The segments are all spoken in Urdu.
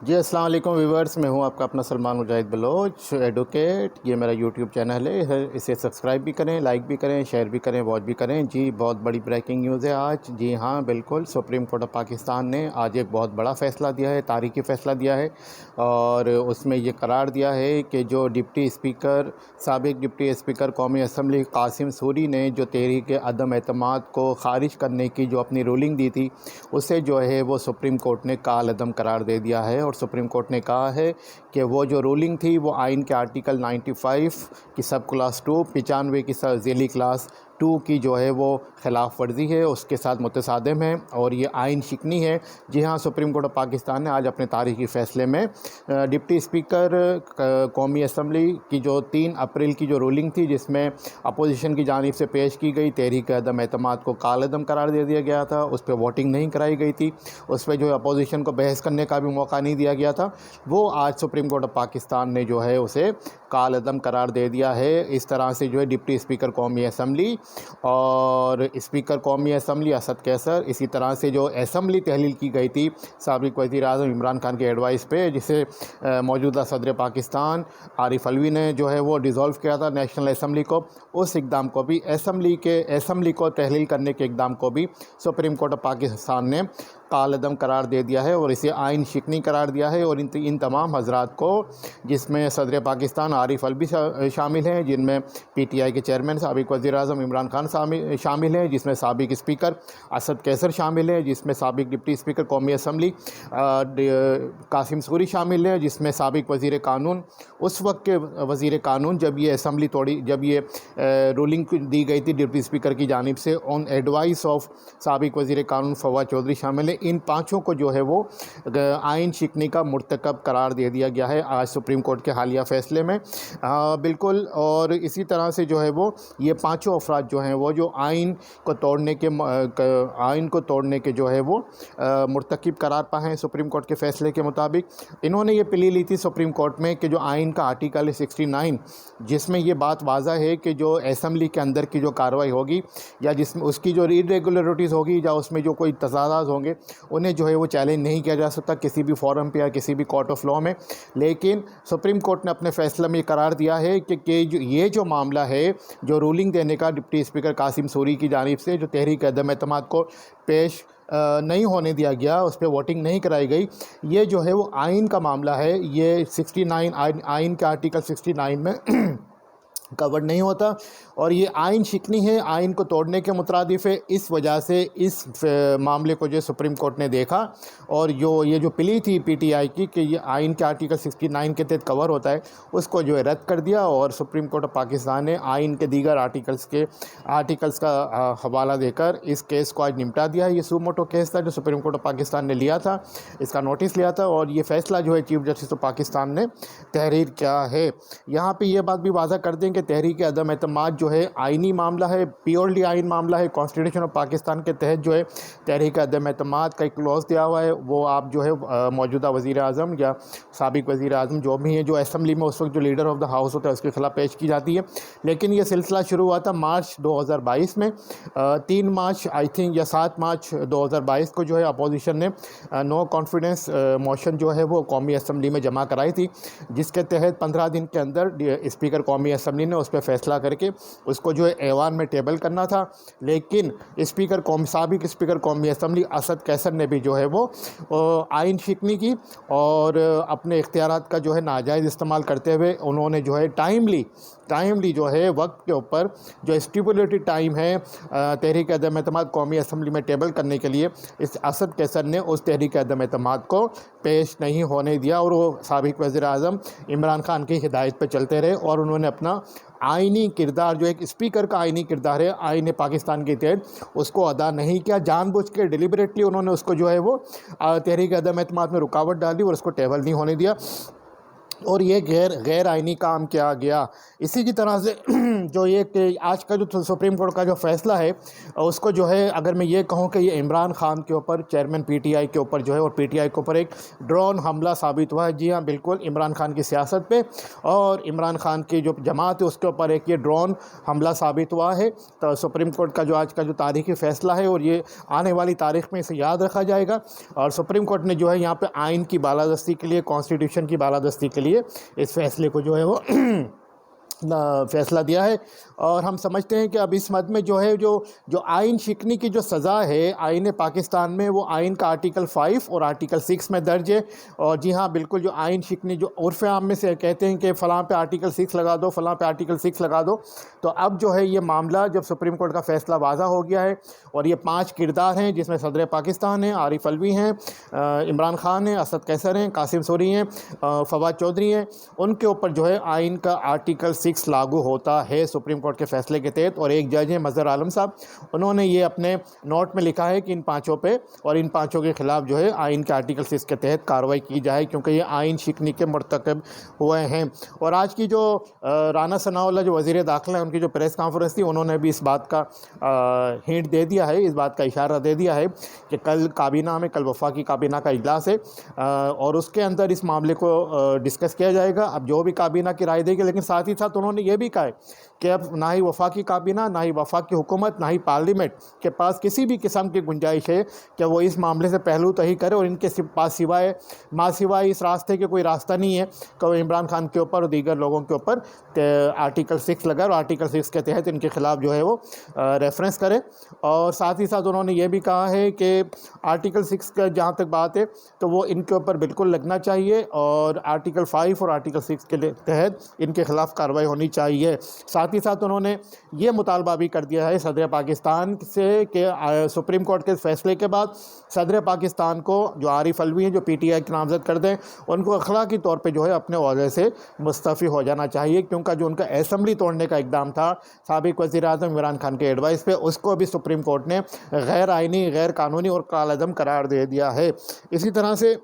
جی السلام علیکم ویورز، میں ہوں آپ کا اپنا سلمان مجاہد بلوچ ایڈوکیٹ۔ یہ میرا یوٹیوب چینل ہے، اسے سبسکرائب بھی کریں، لائک بھی کریں، شیئر بھی کریں، واچ بھی کریں۔ جی بہت بڑی بریکنگ نیوز ہے آج۔ جی ہاں بالکل، سپریم کورٹ آف پاکستان نے آج ایک بہت بڑا فیصلہ دیا ہے، تاریخی فیصلہ دیا ہے، اور اس میں یہ قرار دیا ہے کہ جو سابق ڈپٹی اسپیکر قومی اسمبلی قاسم سوری نے جو تحریک عدم اعتماد کو خارج کرنے کی جو اپنی رولنگ دی تھی، اسے جو ہے وہ سپریم کورٹ نے کالعدم قرار دے دیا ہے۔ اور سپریم کورٹ نے کہا ہے کہ وہ جو رولنگ تھی وہ آئین کے آرٹیکل 95 کی سب کلاس 2، 95 کی ذیلی کلاس 2 کی جو ہے وہ خلاف ورزی ہے، اس کے ساتھ متصادم ہے اور یہ آئین شکنی ہے۔ جی ہاں، سپریم کورٹ آف پاکستان نے آج اپنے تاریخی فیصلے میں ڈپٹی اسپیکر قومی اسمبلی کی جو 3 اپریل کی جو رولنگ تھی، جس میں اپوزیشن کی جانب سے پیش کی گئی تحریک عدم اعتماد کو کالعدم قرار دے دیا گیا تھا، اس پہ ووٹنگ نہیں کرائی گئی تھی، اس پہ جو اپوزیشن کو بحث کرنے کا بھی موقع نہیں دیا گیا تھا، وہ آج سپریم کورٹ آف پاکستان نے جو ہے اسے کالعدم قرار دے دیا ہے۔ اس طرح سے جو ہے ڈپٹی اسپیکر قومی اسمبلی اور اسپیکر قومی اسمبلی اسد کیسر، اسی طرح سے جو اسمبلی تحلیل کی گئی تھی سابق وزیر اعظم عمران خان کے ایڈوائس پہ، جسے موجودہ صدر پاکستان عارف علوی نے جو ہے وہ ڈیزالو کیا تھا نیشنل اسمبلی کو، اس اقدام کو بھی اسمبلی کو تحلیل کرنے کے اقدام کو بھی سپریم کورٹ آف پاکستان نے کالعدم قرار دے دیا ہے اور اسے آئین شکنی قرار دیا ہے۔ اور ان تمام حضرات کو، جس میں صدر پاکستان عارف علوی شامل ہیں، جن میں پی ٹی آئی کے چیئرمین سابق وزیر اعظم عمران خان شامل ہیں، جس میں سابق اسپیکر اسد کیسر شامل ہیں، جس میں سابق ڈپٹی اسپیکر قومی اسمبلی قاسم سوری شامل ہیں، جس میں سابق وزیر قانون، اس وقت کے وزیر قانون جب یہ رولنگ دی گئی تھی ڈپٹی اسپیکر کی جانب سے آن ایڈوائس آف سابق وزیر قانون فواد چودھری شامل ہیں، ان پانچوں کو جو ہے وہ آئین شکنی کا مرتکب قرار دے دیا گیا ہے آج سپریم کورٹ کے حالیہ فیصلے میں۔ بالکل، اور اسی طرح سے جو ہے وہ یہ پانچوں افراد جو ہیں وہ جو آئین کو توڑنے کے جو ہے وہ مرتکب قرار پائے ہیں سپریم کورٹ کے فیصلے کے مطابق۔ انہوں نے یہ پلی لی تھی سپریم کورٹ میں کہ جو آئین کا آرٹیکل 69، جس میں یہ بات واضح ہے کہ جو اسمبلی کے اندر کی جو کارروائی ہوگی یا جس میں اس کی جو irregularities ہوگی یا اس میں جو کوئی تضادات ہوں گے، انہیں جو ہے وہ چیلنج نہیں کیا جا سکتا کسی بھی فورم پہ یا کسی بھی کورٹ آف لاء میں۔ لیکن سپریم کورٹ نے اپنے فیصلے میں یہ قرار دیا ہے کہ یہ جو معاملہ ہے، جو رولنگ دینے کا ڈپٹی اسپیکر قاسم سوری کی جانب سے جو تحریک عدم اعتماد کو پیش نہیں ہونے دیا گیا، اس پہ ووٹنگ نہیں کرائی گئی، یہ جو ہے وہ آئین کا معاملہ ہے۔ یہ 69 آئین کے آرٹیکل 69 میں کور نہیں ہوتا اور یہ آئین شکنی ہے، آئین کو توڑنے کے مترادف ہے۔ اس وجہ سے اس معاملے کو جو سپریم کورٹ نے دیکھا اور یہ جو پلی تھی پی ٹی آئی کی کہ یہ آئین کے آرٹیکل 69 کے تحت کور ہوتا ہے، اس کو جو ہے رد کر دیا اور سپریم کورٹ آف پاکستان نے آئین کے دیگر آرٹیکلز کا حوالہ دے کر اس کیس کو آج نمٹا دیا ہے۔ یہ سو موٹو کیس تھا جو سپریم کورٹ آف پاکستان نے لیا تھا، اس کا نوٹس لیا تھا اور یہ فیصلہ جو ہے چیف جسٹس آف پاکستان نے تحریر کیا ہے۔ یہاں پہ یہ بات بھی واضح کر دیں کہ تحریک عدم اعتماد جو ہے آئینی معاملہ ہے، پیورلی آئین معاملہ ہے۔ کانسٹیٹیوشن آف پاکستان کے تحت جو ہے تحریک عدم اعتماد کا ایک کلوز دیا ہوا ہے، وہ آپ جو ہے موجودہ وزیر اعظم یا سابق وزیر اعظم جو بھی ہیں، جو اسمبلی میں اس وقت جو لیڈر آف دا ہاؤس ہوتا ہے، اس کے خلاف پیش کی جاتی ہے۔ لیکن یہ سلسلہ شروع ہوا تھا مارچ 2022 میں، 3 مارچ آئی تھنک یا 7 مارچ 2022 کو جو ہے اپوزیشن نے نو کانفیڈنس موشن جو ہے وہ قومی اسمبلی میں جمع کرائی تھی، جس کے تحت 15 دن کے اندر اسپیکر قومی اسمبلی نے اس پہ فیصلہ کر کے اس کو جو ہے ایوان میں ٹیبل کرنا تھا۔ لیکن سابق اسپیکر قومی اسمبلی اسد کیسر نے بھی جو ہے وہ آئین شکنی کی اور اپنے اختیارات کا جو ہے ناجائز استعمال کرتے ہوئے انہوں نے جو ہے ٹائملی جو ہے وقت کے اوپر جو اسٹیپولیٹڈ ٹائم ہے تحریک عدم اعتماد قومی اسمبلی میں ٹیبل کرنے کے لیے، اس اسد کیسر نے اس تحریک عدم اعتماد کو پیش نہیں ہونے دیا اور وہ سابق وزیر اعظم عمران خان کی ہدایت پہ چلتے رہے اور انہوں نے اپنا آئینی کردار جو ایک اسپیکر کا آئینی کردار ہے آئین پاکستان کے تحت، اس کو ادا نہیں کیا۔ جان بوجھ کے ڈیلیبریٹلی انہوں نے اس کو جو ہے وہ تحریک عدم اعتماد میں رکاوٹ ڈال دی اور اس کو ٹیبل نہیں ہونے دیا۔ اور یہ غیر آئینی کام کیا گیا۔ اسی کی طرح سے جو یہ کہ آج کا جو سپریم کورٹ کا جو فیصلہ ہے اس کو جو ہے اگر میں یہ کہوں کہ یہ عمران خان کے اوپر، چیئرمین پی ٹی آئی کے اوپر جو ہے، اور پی ٹی آئی کے اوپر ایک ڈرون حملہ ثابت ہوا ہے۔ جی ہاں بالکل، عمران خان کی سیاست پہ اور عمران خان کی جو جماعت ہے اس کے اوپر ایک یہ ڈرون حملہ ثابت ہوا ہے۔ تو سپریم کورٹ کا جو آج کا جو تاریخی فیصلہ ہے، اور یہ آنے والی تاریخ میں اسے یاد رکھا جائے گا۔ اور سپریم کورٹ نے جو ہے یہاں پہ آئین کی بالادستی کے لیے، کانسٹیٹیوشن کی بالادستی کے لیے اس فیصلے کو جو ہے وہ فیصلہ دیا ہے۔ اور ہم سمجھتے ہیں کہ اب اس مد میں جو ہے جو آئین شکنی کی جو سزا ہے آئین پاکستان میں، وہ آئین کا آرٹیکل 5 اور آرٹیکل 6 میں درج ہے۔ اور جی ہاں بالکل، جو آئین شکنی جو عرف عام میں سے کہتے ہیں کہ فلاں پہ آرٹیکل 6 لگا دو، فلاں پہ آرٹیکل 6 لگا دو، تو اب جو ہے یہ معاملہ جب سپریم کورٹ کا فیصلہ واضح ہو گیا ہے، اور یہ 5 کردار ہیں جس میں صدر پاکستان ہیں، عارف علوی ہیں، عمران خان ہیں، اسد قیصر ہیں، قاسم سوری ہیں، فواد چودھری ہیں، ان کے اوپر جو ہے آئین کا آرٹیکل 6 لاگو ہوتا ہے سپریم کورٹ کے فیصلے کے تحت۔ اور ایک جج ہیں مظہر عالم صاحب، انہوں نے یہ اپنے نوٹ میں لکھا ہے کہ ان 5 پہ اور ان 5 کے خلاف جو ہے آئین کے آرٹیکل 6 کے تحت کارروائی کی جائے، کیونکہ یہ آئین شکنی کے مرتکب ہوئے ہیں۔ اور آج کی جو رانا ثناء اللہ جو وزیر داخلہ ہیں، ان کی جو پریس کانفرنس تھی، انہوں نے بھی اس بات کا ہنٹ دے دیا ہے، اس بات کا اشارہ دے دیا ہے کہ کل کابینہ میں، کل وفاقی کابینہ کا اجلاس ہے، اور اس کے اندر اس معاملے کو ڈسکس کیا جائے گا۔ اب جو بھی کابینہ کی رائے دے گی، لیکن ساتھ ہی ساتھ انہوں نے یہ بھی کہا ہے کہ اب نہ ہی وفاقی کابینہ، نہ ہی وفاقی حکومت، نہ ہی پارلیمنٹ کے پاس کسی بھی قسم کی گنجائش ہے کہ وہ اس معاملے سے پہلو تہی کرے، اور ان کے پاس سوائے اس راستے کے کوئی راستہ نہیں ہے کہ وہ عمران خان کے اوپر اور دیگر لوگوں کے اوپر آرٹیکل 6 لگائے، اور آرٹیکل 6 کے تحت ان کے خلاف جو ہے وہ ریفرنس کرے۔ اور ساتھ ہی ساتھ انہوں نے یہ بھی کہا ہے کہ آرٹیکل 6 کا جہاں تک بات ہے تو وہ ان کے اوپر بالکل لگنا چاہیے، اور آرٹیکل 5 اور آرٹیکل 6 کے تحت ان کے خلاف کارروائی ہونی چاہیے۔ ساتھ ہی ساتھ انہوں نے یہ مطالبہ بھی کر دیا ہے صدر پاکستان سے کہ سپریم کورٹ کے فیصلے کے بعد صدر پاکستان کو، جو عارف علوی ہیں، جو پی ٹی آئی کے نامزد کردے ہیں، ان کو اخلاقی طور پہ جو ہے اپنے عہدے سے مستعفی ہو جانا چاہیے، کیونکہ جو ان کا اسمبلی توڑنے کا اقدام تھا سابق وزیر اعظم عمران خان کے ایڈوائس پہ، اس کو بھی سپریم کورٹ نے غیر آئینی، غیر قانونی اور کالعدم قرار دے دیا ہے۔ اسی طرح سے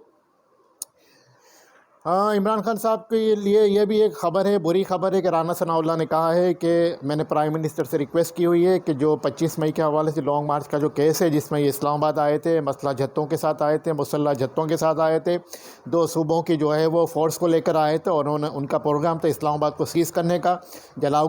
عمران خان صاحب کے لیے یہ بھی ایک خبر ہے، بری خبر ہے، کہ رانا ثناء اللہ نے کہا ہے کہ میں نے پرائم منسٹر سے ریکویسٹ کی ہوئی ہے کہ جو 25 مئی کے حوالے سے لانگ مارچ کا جو کیس ہے، جس میں یہ اسلام آباد آئے تھے، مسلح جھتوں کے ساتھ آئے تھے، مسلح جھتوں کے ساتھ آئے تھے، 2 صوبوں کی جو ہے وہ فورس کو لے کر آئے تھے، اور ان کا پروگرام تھا اسلام آباد کو سیز کرنے کا، جلاؤ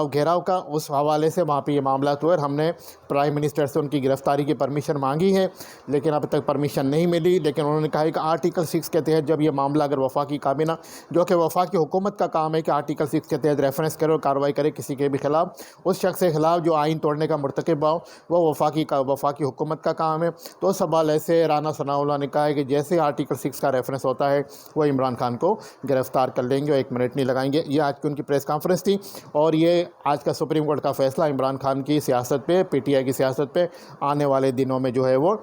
گھیراؤ کا، اس حوالے سے وہاں پہ یہ معاملات ہوئے، اور ہم نے پرائم منسٹر سے ان کی گرفتاری کی پرمیشن مانگی ہے، لیکن اب تک پرمیشن نہیں ملی۔ لیکن انہوں نے کہا ہے کہ آرٹیکل 6 کے تحت جب یہ معاملہ اگر وفاقی کابینہ، جو کہ وفاقی حکومت کا کام ہے کہ آرٹیکل 6 کے تحت ریفرنس کرے اور کارروائی کرے کسی کے بھی خلاف، اس شخص کے خلاف جو آئین توڑنے کا مرتکب ہو، وہ وفاقی حکومت کا کام ہے۔ تو اس حوالے سے رانا ثناء اللہ نے کہا ہے کہ جیسے آرٹیکل 6 کا ریفرنس ہوتا ہے، وہ عمران خان کو گرفتار کر لیں گے، اور 1 منٹ نہیں لگائیں گے۔ یہ آج کی ان کی پریس کانفرنس تھی، اور یہ آج کا سپریم کورٹ کا فیصلہ عمران خان کی سیاست پہ، پی ٹی آئی کی سیاست پہ آنے والے دنوں میں جو ہے وہ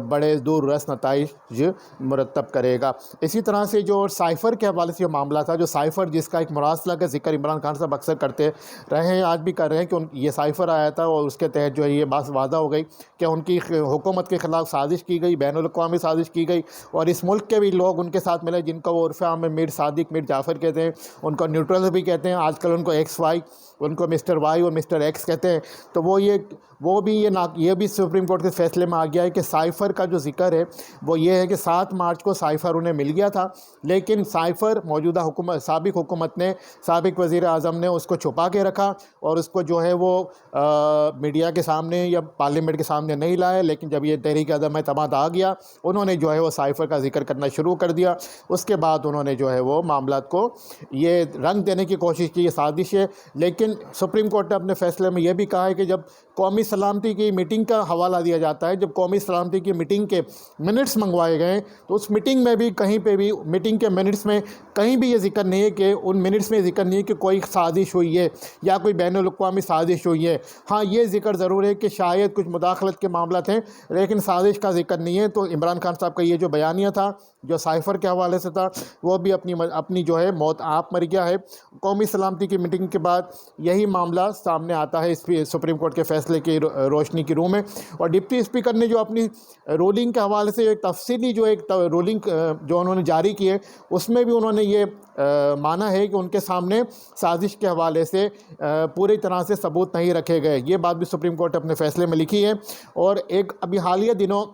بڑے دور رس نتائج مرتب کرے گا۔ اسی طرح سے جو سائفر کے حوالے سے جو معاملہ تھا، جو سائفر جس کا ایک مراسلہ کا ذکر عمران خان صاحب اکثر کرتے رہے ہیں، آج بھی کر رہے ہیں، کہ یہ سائفر آیا تھا، اور اس کے تحت جو ہے یہ بات واضح ہو گئی کہ ان کی حکومت کے خلاف سازش کی گئی، بین الاقوامی سازش کی گئی، اور اس ملک کے بھی لوگ ان کے ساتھ ملے، جن کو وہ عرف عام میں میر صادق، میر جعفر کہتے ہیں، ان کو نیوٹرل بھی کہتے ہیں، آج کل ان کو ایکس وائی، ان کو مسٹر وائی اور مسٹر ایکس کہتے ہیں۔ تو یہ بھی سپریم کورٹ کے فیصلے میں آ گیا ہے کہ سائفر کا جو ذکر ہے وہ یہ ہے کہ 7 مارچ کو سائفر انہیں مل گیا تھا، لیکن سائفر موجودہ سابق حکومت نے، سابق وزیر اعظم نے اس کو چھپا کے رکھا، اور اس کو جو ہے وہ میڈیا کے سامنے یا پارلیمنٹ کے سامنے نہیں لائے۔ لیکن جب یہ تحریک عدم اعتماد آ گیا، انہوں نے جو ہے وہ سائفر کا ذکر کرنا شروع کر دیا۔ اس کے بعد انہوں نے جو ہے وہ معاملات کو یہ رنگ دینے کی کوشش کی، یہ سازش ہے۔ لیکن سپریم کورٹ نے اپنے فیصلے میں یہ بھی کہا ہے کہ جب قومی سلامتی کی میٹنگ کا حوالہ دیا جاتا ہے، جب قومی سلامتی کی میٹنگ کے منٹس منگوائے گئے، تو اس میٹنگ میں بھی کہیں پہ بھی، میٹنگ کے منٹس میں کہیں بھی یہ ذکر نہیں ہے کہ ان منٹس میں ذکر نہیں ہے کہ کوئی سازش ہوئی ہے یا کوئی بین الاقوامی سازش ہوئی ہے۔ ہاں یہ ذکر ضرور ہے کہ شاید کچھ مداخلت کے معاملات ہیں، لیکن سازش کا ذکر نہیں ہے۔ تو عمران خان صاحب کا یہ جو بیانیہ تھا، جو سائفر کے حوالے سے تھا، وہ بھی اپنی جو ہے موت آپ مر گیا ہے۔ قومی سلامتی کی میٹنگ ووٹنگ کے بعد یہی معاملہ سامنے آتا ہے اس سپریم کورٹ کے فیصلے کی روشنی کی روح میں. اور ڈپٹی اسپیکر نے جو اپنی رولنگ کے حوالے سے ایک تفصیلی جو ایک رولنگ جو انہوں نے جاری کی ہے اس میں بھی انہوں نے یہ مانا ہے کہ ان کے سامنے سازش کے حوالے سے پوری طرح سے ثبوت نہیں رکھے گئے. یہ بات بھی سپریم کورٹ اپنے فیصلے میں لکھی ہے. اور ایک ابھی حالیہ دنوں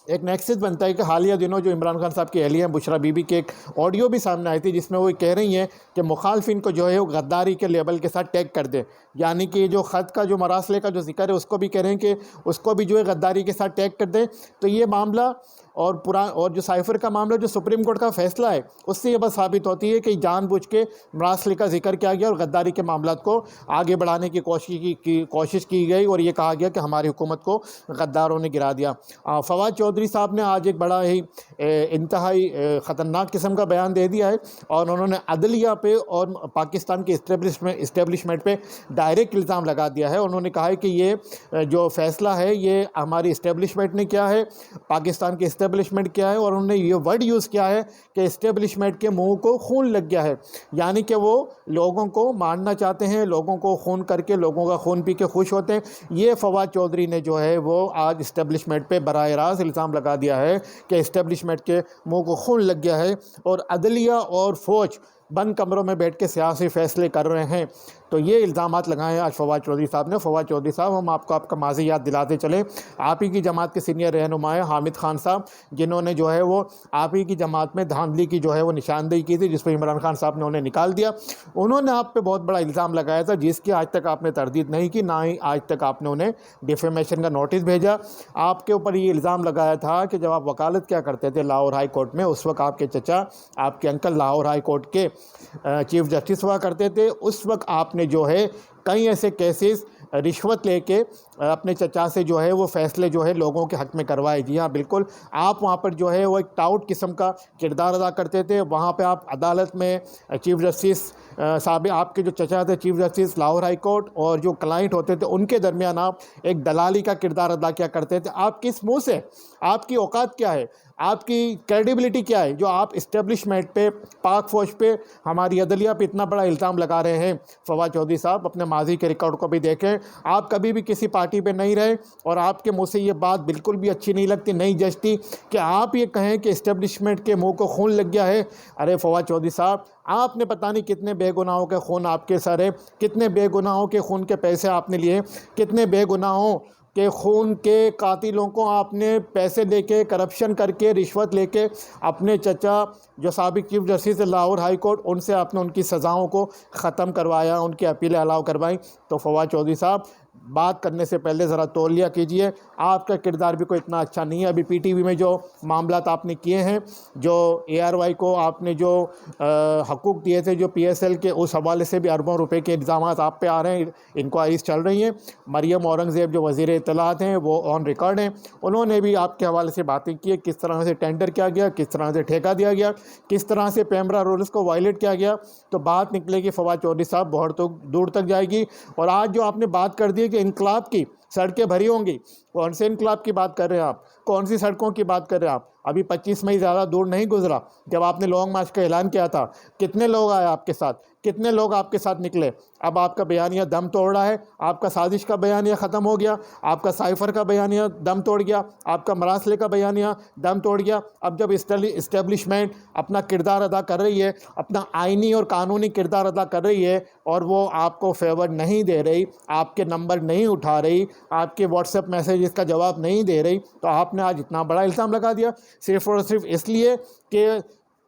ایک نیکسس بنتا ہے کہ حالیہ دنوں جو عمران خان صاحب کی اہلیہ بشرا بی بی کی ایک آڈیو بھی سامنے آئی تھی جس میں وہ کہہ رہی ہیں کہ مخالفین کو جو ہے وہ غداری کے لیبل کے ساتھ ٹیگ کر دیں. یعنی کہ جو خط کا جو مراسلے کا جو ذکر ہے اس کو بھی کہہ رہے ہیں کہ اس کو بھی جو ہے غداری کے ساتھ ٹیگ کر دیں. تو یہ معاملہ اور جو سائفر کا معاملہ جو سپریم کورٹ کا فیصلہ ہے اس سے یہ بات ثابت ہوتی ہے کہ جان بوجھ کے مراسلے کا ذکر کیا گیا اور غداری کے معاملات کو آگے بڑھانے کی کوشش کی گئی اور یہ کہا گیا کہ ہماری حکومت کو غداروں نے گرا دیا. فواد چودھری صاحب نے آج ایک بڑا ہی انتہائی خطرناک قسم کا بیان دے دیا ہے اور انہوں نے عدلیہ پہ اور پاکستان کے اسٹیبلشمنٹ پہ ڈائریکٹ الزام لگا دیا ہے. انہوں نے کہا ہے کہ یہ جو فیصلہ ہے یہ ہماری اسٹیبلشمنٹ نے کیا ہے, پاکستان کے اسٹیبلشمنٹ کیا ہے, اور انہوں نے یہ ورڈ یوز کیا ہے کہ اسٹیبلشمنٹ کے منہ کو خون لگ گیا ہے. یعنی کہ وہ لوگوں کو مارنا چاہتے ہیں, لوگوں کو خون کر کے لوگوں کا خون پی کے خوش ہوتے ہیں. یہ فواد چودھری نے جو ہے وہ آج اسٹیبلشمنٹ پہ براہ راست الزام لگا دیا ہے کہ اسٹیبلشمنٹ کے منہ کو خون لگ گیا ہے اور عدلیہ اور فوج بند کمروں میں بیٹھ کے سیاسی فیصلے کر رہے ہیں. تو یہ الزامات لگائے ہیں آج فواد چودھری صاحب نے. فواد چودھری صاحب, ہم آپ کا ماضی یاد دلاتے چلیں. آپ ہی کی جماعت کے سینئر رہنما حامد خان صاحب, جنہوں نے جو ہے وہ آپ ہی کی جماعت میں دھاندلی کی جو ہے وہ نشاندہی کی تھی, جس پہ عمران خان صاحب نے انہیں نکال دیا. انہوں نے آپ پہ بہت بڑا الزام لگایا تھا جس کی آج تک آپ نے تردید نہیں کی, نہ ہی آج تک آپ نے انہیں ڈیفیمیشن کا نوٹس بھیجا. آپ کے اوپر یہ الزام لگایا تھا کہ جب آپ وکالت کیا کرتے تھے لاہور ہائی کورٹ میں, اس وقت آپ کے چچا, آپ کے انکل لاہور ہائی کورٹ کے چیف جسٹس ہوا کرتے تھے. اس وقت آپ نے جو ہے کئی ایسے کیسز رشوت لے کے اپنے چچا سے جو ہے وہ فیصلے جو ہے لوگوں کے حق میں کروائے. جی ہاں بالکل, آپ وہاں پر جو ہے وہ ایک ٹاؤٹ قسم کا کردار ادا کرتے تھے. وہاں پہ آپ عدالت میں چیف جسٹس صاحب, آپ کے جو چچا تھے chief justice Lahore high court, اور جو کلائنٹ ہوتے تھے ان کے درمیان آپ ایک دلالی کا کردار ادا کیا کرتے تھے. آپ کس منہ سے, آپ کی اوقات کیا ہے, آپ کی کریڈیبلٹی کیا ہے جو آپ اسٹیبلشمنٹ پہ, پاک فوج پہ, ہماری عدلیہ پہ اتنا بڑا الزام لگا رہے ہیں؟ فواد چودھری صاحب اپنے ماضی کے ریکارڈ کو بھی دیکھیں. آپ کبھی بھی کسی پارٹی پہ نہیں رہے اور آپ کے منہ سے یہ بات بالکل بھی اچھی نہیں لگتی, نہیں جچتی کہ آپ یہ کہیں کہ اسٹیبلشمنٹ کے منہ کو خون لگ گیا ہے. ارے فواد چودھری صاحب, آپ نے پتہ نہیں کتنے بے گناہوں کے خون آپ کے سر ہے, کتنے بے گناہوں کے خون کے پیسے آپ نے لیے, کتنے بے گناہوں کہ خون کے قاتلوں کو آپ نے پیسے لے کے, کرپشن کر کے, رشوت لے کے اپنے چچا جو سابق chief justice Lahore high court, ان سے آپ نے ان کی سزاؤں کو ختم کروایا, ان کی اپیلیں الاؤ کروائی. تو فواد چودھری صاحب بات کرنے سے پہلے ذرا تولیہ کیجئے, آپ کا کردار بھی کوئی اتنا اچھا نہیں ہے. ابھی پی ٹی وی میں جو معاملات آپ نے کیے ہیں, جو اے آر وائی کو آپ نے جو حقوق دیے تھے جو پی ایس ایل کے, اس حوالے سے بھی اربوں روپے کے الزامات آپ پہ آ رہے ہیں, انکوائریز چل رہی ہیں. مریم اورنگزیب جو وزیر اطلاعات ہیں وہ آن ریکارڈ ہیں, انہوں نے بھی آپ کے حوالے سے باتیں کی, کس طرح سے ٹینڈر کیا گیا, کس طرح سے ٹھیکہ دیا گیا, کس طرح سے پیمرا رولز کو وائلیٹ کیا گیا. تو بات نکلے گی فواد چودھری صاحب, بہت دور تک جائے گی. اور آج جو آپ نے بات کر دی کہ انقلاب کی سڑکیں بھری ہوں گی, کون سے انقلاب کی بات کر رہے ہیں آپ, کون سی سڑکوں کی بات کر رہے ہیں آپ؟ ابھی 25 مئی زیادہ دور نہیں گزرا جب آپ نے لانگ مارچ کا اعلان کیا تھا. کتنے لوگ آئے آپ کے ساتھ, کتنے لوگ آپ کے ساتھ نکلے؟ اب آپ کا بیانیہ دم توڑ رہا ہے, آپ کا سازش کا بیانیہ ختم ہو گیا, آپ کا سائفر کا بیانیہ دم توڑ گیا, آپ کا مراسلے کا بیانیہ دم توڑ گیا. اب جب اسٹیبلشمنٹ اپنا کردار ادا کر رہی ہے, اپنا آئینی اور قانونی کردار ادا کر رہی ہے, اور وہ آپ کو فیور نہیں دے رہی, آپ کے نمبر نہیں اٹھا رہی, آپ کے واٹس ایپ میسیجز کا جواب نہیں دے رہی, تو آپ نے آج اتنا بڑا الزام لگا دیا صرف اور صرف اس لیے کہ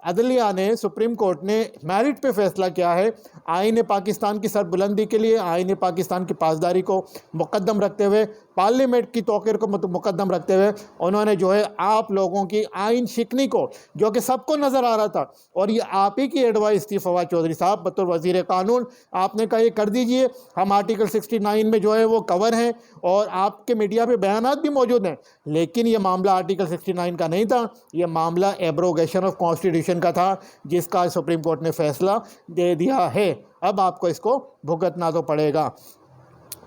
عدلیہ نے, سپریم کورٹ نے میرٹ پہ فیصلہ کیا ہے. آئین پاکستان کی سربلندی کے لیے, آئین پاکستان کی پاسداری کو مقدم رکھتے ہوئے, پارلیمنٹ کی توقیر کو مقدم رکھتے ہوئے انہوں نے جو ہے آپ لوگوں کی آئین شکنی کو, جو کہ سب کو نظر آ رہا تھا, اور یہ آپ ہی کی ایڈوائس تھی فواد چودھری صاحب بطور وزیر قانون, آپ نے کہا یہ کر دیجئے, ہم آرٹیکل 69 میں جو ہے وہ کور ہیں اور آپ کے میڈیا پہ بیانات بھی موجود ہیں. لیکن یہ معاملہ آرٹیکل 69 کا نہیں تھا, یہ معاملہ ایبروگیشن آف کانسٹیٹیوشن کا تھا, جس کا سپریم کورٹ نے فیصلہ دے دیا ہے. اب آپ کو اس کو بھگتنا تو پڑے گا.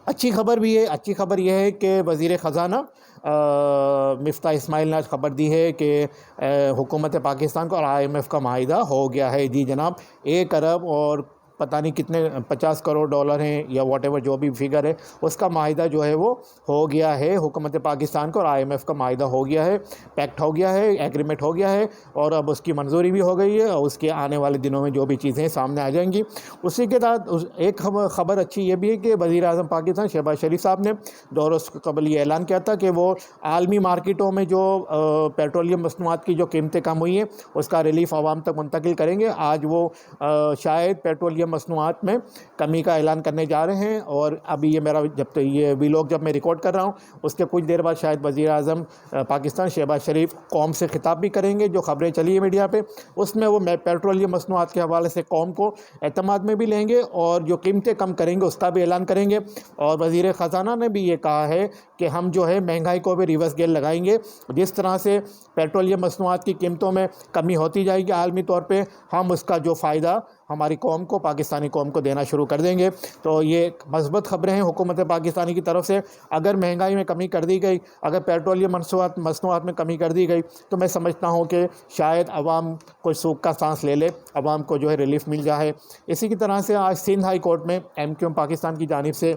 اچھی خبر یہ ہے کہ وزیر خزانہ مفتاح اسماعیل نے آج خبر دی ہے کہ حکومت پاکستان کو اور IMF کا معاہدہ ہو گیا ہے. جی جناب, 1 ارب اور پتہ نہیں کتنے 50 کروڑ ڈالر ہیں یا واٹ ایور جو بھی فگر ہے، اس کا معاہدہ جو ہے وہ ہو گیا ہے حکومت پاکستان کو، اور IMF کا معاہدہ ہو گیا ہے، پیکٹ ہو گیا ہے، ایگریمنٹ ہو گیا ہے، اور اب اس کی منظوری بھی ہو گئی ہے، اور اس کے آنے والے دنوں میں جو بھی چیزیں سامنے آ جائیں گی۔ اسی کے ساتھ ایک خبر اچھی یہ بھی ہے کہ وزیر اعظم پاکستان شہباز شریف صاحب نے 2 روز قبل یہ اعلان کیا تھا کہ وہ عالمی مارکیٹوں میں جو پیٹرولیم مصنوعات کی جو قیمتیں کم ہوئی ہیں اس کا ریلیف عوام تک منتقل کریں گے۔ آج وہ شاید پیٹرولیم مصنوعات میں کمی کا اعلان کرنے جا رہے ہیں، اور ابھی یہ میرا یہ ویلاگ جب میں ریکارڈ کر رہا ہوں اس کے کچھ دیر بعد شاید وزیر اعظم پاکستان شہباز شریف قوم سے خطاب بھی کریں گے۔ جو خبریں چلی ہیں میڈیا پہ اس میں وہ پیٹرولیم مصنوعات کے حوالے سے قوم کو اعتماد میں بھی لیں گے، اور جو قیمتیں کم کریں گے اس کا بھی اعلان کریں گے۔ اور وزیر خزانہ نے بھی یہ کہا ہے کہ ہم جو ہے مہنگائی کو بھی ریورس گیئر لگائیں گے، جس طرح سے پیٹرولیم مصنوعات کی قیمتوں میں کمی ہوتی جائے گی عالمی طور پہ، ہم اس کا جو فائدہ ہماری قوم کو، پاکستانی قوم کو دینا شروع کر دیں گے۔ تو یہ مثبت خبریں ہیں حکومت پاکستانی کی طرف سے۔ اگر مہنگائی میں کمی کر دی گئی، اگر پیٹرولیم مصنوعات میں کمی کر دی گئی، تو میں سمجھتا ہوں کہ شاید عوام کوئی سوکھ کا سانس لے لے، عوام کو جو ہے ریلیف مل جائے۔ اسی کی طرح سے آج سندھ ہائی کورٹ میں MQM پاکستان کی جانب سے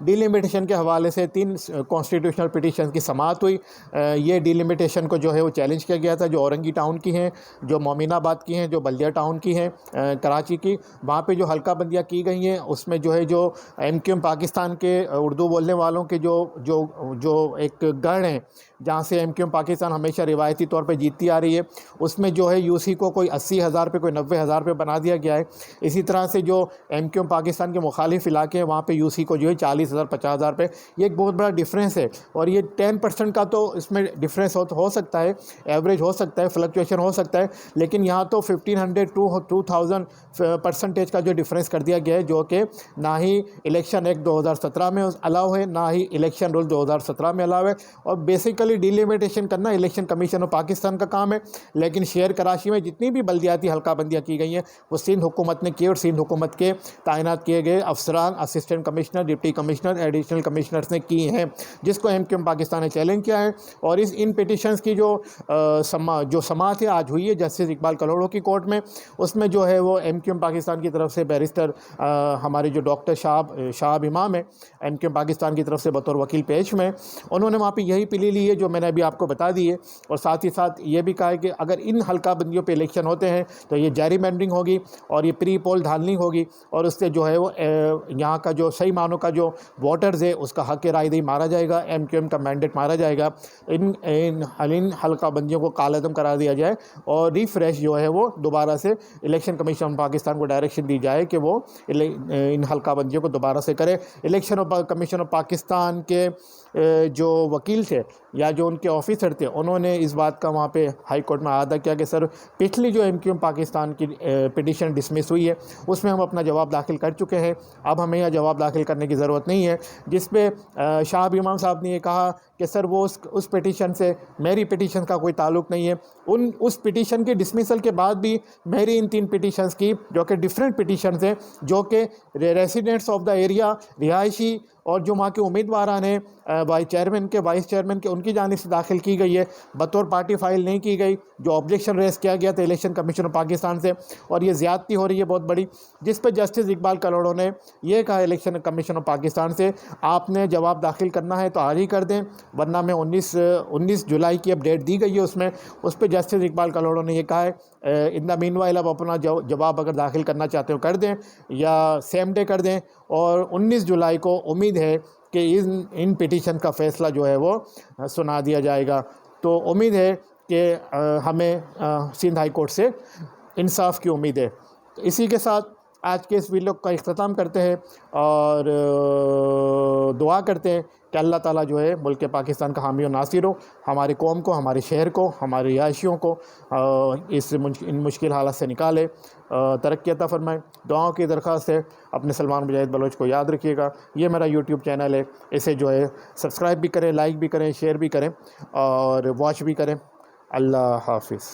ڈیلیمیٹیشن کے حوالے سے 3 کانسٹیٹیوشنل پٹیشن کی سماعت ہوئی۔ یہ ڈیلیمیٹیشن کو جو ہے وہ چیلنج کیا گیا تھا، جو اورنگی ٹاؤن کی ہیں، جو مومن آباد کی ہیں، جو بلدیہ ٹاؤن کی ہیں کراچی کی، وہاں پہ جو حلقہ بندیاں کی گئی ہیں اس میں جو ہے جو MQM پاکستان کے اردو بولنے والوں کے جو ایک گڑھ ہیں جہاں سے MQM پاکستان ہمیشہ روایتی طور پہ جیتتی آ رہی ہے، اس میں جو ہے UC کو کوئی 80,000 پہ کوئی 90,000 پہ بنا دیا گیا ہے۔ اسی طرح سے جو MQM پاکستان کے مخالف علاقے ہیں وہاں پہ UC کو جو ہے 40,000 50,000 پہ، یہ ایک بہت بڑا ڈفرینس ہے، اور یہ 10% کا تو اس میں ڈفرینس ہو سکتا ہے، ایوریج ہو سکتا ہے، فلکچویشن ہو سکتا ہے، لیکن یہاں تو 1500 to 2000% کا جو ڈفرینس کر دیا گیا ہے، جو کہ نہ ہی الیکشن ایکٹ 2017 میں الاؤ ہے، نہ ہی الیکشن رول 2017 میں الاؤ ہے۔ اور بیسیکلی ڈیلیمیٹیشن کرنا الیکشن کمیشن آف پاکستان کا کام ہے، لیکن شہر کراچی میں جتنی بھی بلدیاتی حلقہ بندیاں کی گئی ہیں وہ سندھ حکومت نے کی، اور سندھ حکومت کے تعینات کیے گئے افسران، assistant commissioner, deputy commissioner, additional commissioners نے کی ہیں، جس کو MQM پاکستان نے چیلنج کیا ہے۔ اور ان پٹیشنز کی جو سماعت ہے آج ہوئی ہے جسٹس اقبال کلوڑو کی کورٹ میں، اس میں جو ہے وہ MQM پاکستان کی طرف سے بیرسٹر ہمارے جو ڈاکٹر شہاب امام ہے MQM پاکستان کی طرف سے بطور وکیل پیش میں، انہوں نے وہاں پہ یہی پلی لی ہے جو میں نے ابھی آپ کو بتا دی ہے، اور ساتھ ہی ساتھ یہ بھی کہا ہے کہ اگر ان حلقہ بندیوں پہ الیکشن ہوتے ہیں تو یہ جیری مینڈرنگ ہوگی، اور یہ پری پول دھاندلی ہوگی، اور اس سے جو ہے وہ یہاں کا جو صحیح معنوں کا جو ووٹرز ہے اس کا حق رائے دہی مارا جائے گا، MQM کا مینڈیٹ مارا جائے گا، ان حلقہ بندیوں کو کالعدم قرار دیا جائے، اور ریفریش جو ہے وہ دوبارہ سے الیکشن کمیشن پاکستان کو ڈائریکشن دی جائے کہ وہ ان حلقہ بندیوں کو دوبارہ سے کرے۔ الیکشن کمیشن آف پاکستان کے جو وکیل تھے یا جو ان کے آفیسر تھے، انہوں نے اس بات کا وہاں پہ ہائی کورٹ میں اعادہ کیا کہ سر پچھلی جو MQM پاکستان کی پٹیشن ڈسمس ہوئی ہے اس میں ہم اپنا جواب داخل کر چکے ہیں، اب ہمیں یہاں جواب داخل کرنے کی ضرورت نہیں ہے، جس پہ شہاب امام صاحب نے یہ کہا کہ سر وہ اس پٹیشن سے میری پٹیشن کا کوئی تعلق نہیں ہے، اس پٹیشن کے ڈسمسل کے بعد بھی میری ان 3 پٹیشنز کی جو کہ ڈیفرنٹ پٹیشنز ہیں، جو کہ ریزیڈنٹس آف دا ایریا، رہائشی اور جو وہاں کے امیدواران ہیں وائس چیئرمین کے ان کی جانب سے داخل کی گئی ہے، بطور پارٹی فائل نہیں کی گئی، جو آبجیکشن ریز کیا گیا تھا الیکشن کمیشن آف پاکستان سے، اور یہ زیادتی ہو رہی ہے بہت بڑی، جس پہ جسٹس اقبال کلوڑو نے یہ کہا الیکشن کمیشن آف پاکستان سے آپ نے جواب داخل کرنا ہے تو آج ہی کر دیں، ورنہ میں 19 جولائی کی اب ڈیٹ دی گئی ہے اس پہ جسٹس اقبال کلوڑو نے یہ کہا ہے ان دا مین وائل اب اپنا جواب اگر داخل کرنا چاہتے ہو کر دیں یا سیم ڈے کر دیں، اور 19 جولائی کو امید ہے کہ ان پٹیشن کا فیصلہ جو ہے وہ سنا دیا جائے گا۔ تو امید ہے کہ ہمیں سندھ ہائی کورٹ سے انصاف کی امید ہے۔ تو اسی کے ساتھ آج کے اس ویڈیو کا اختتام کرتے ہیں، اور دعا کرتے ہیں کہ اللہ تعالیٰ جو ہے ملک پاکستان کا حامی و ناصر ہو، ہماری قوم کو، ہمارے شہر کو، ہمارے رہائشیوں کو ان مشکل حالات سے نکالے، ترقی عطا فرمائے۔ دعاؤں کی درخواست ہے، اپنے سلمان مجاہد بلوچ کو یاد رکھیے گا۔ یہ میرا YouTube چینل ہے، اسے جو ہے سبسکرائب بھی کریں، لائک بھی کریں، شیئر بھی کریں اور واچ بھی کریں۔ اللہ حافظ۔